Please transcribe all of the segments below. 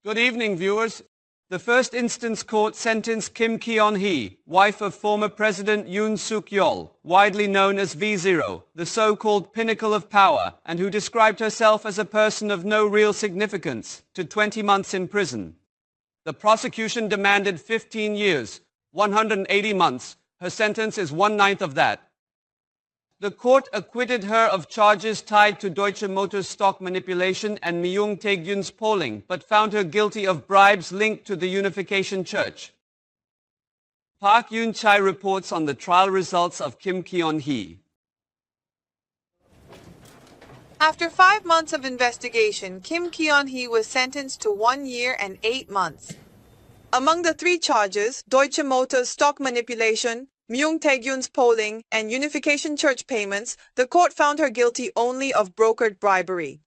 Good evening, viewers. The first instance court sentenced Kim Keon-hee, wife of former President Yoon Suk-yeol, widely known as V0, the so-called pinnacle of power, and who described herself as a person of no real significance, to 20 months in prison. The prosecution demanded 15 years, 180 months. Her sentence is 1/9 of that. The court acquitted her of charges tied to Deutsche Motors stock manipulation and Myung Tae-gyun's polling, but found her guilty of bribes linked to the Unification Church. Park Yoon-chae reports on the trial results of Kim Keon-hee. After 5 months of investigation, Kim Keon-hee was sentenced to 1 year and 8 months. Among the 3 charges, Deutsche Motors stock manipulation, Myung Tae-gyun's polling, and Unification Church payments, the court found her guilty only of brokered bribery.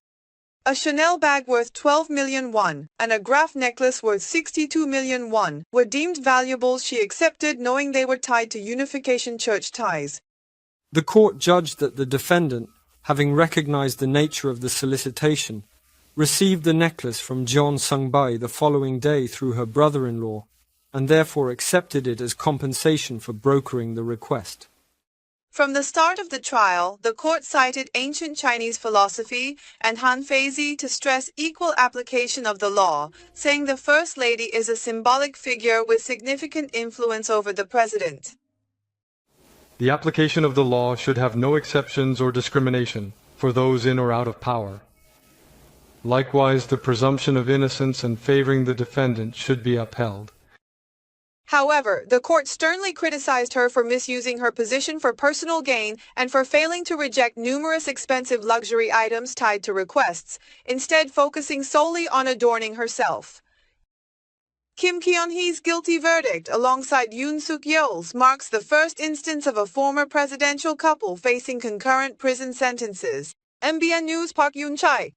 A Chanel bag worth 12 million won and a Graf necklace worth 62 million won were deemed valuables she accepted knowing they were tied to Unification Church ties. The court judged that the defendant, having recognized the nature of the solicitation, received the necklace from Jeon Sung-bae the following day through her brother-in-law, and therefore accepted it as compensation for brokering the request. From the start of the trial, the court cited ancient Chinese philosophy and Han Feizi to stress equal application of the law, saying the First Lady is a symbolic figure with significant influence over the president. The application of the law should have no exceptions or discrimination for those in or out of power. Likewise, the presumption of innocence and favoring the defendant should be upheld. However, the court sternly criticized her for misusing her position for personal gain and for failing to reject numerous expensive luxury items tied to requests, instead focusing solely on adorning herself. Kim Keon-hee's guilty verdict, alongside Yoon Suk-yeol's, marks the first instance of a former presidential couple facing concurrent prison sentences. MBN News, Park Yoon-chae.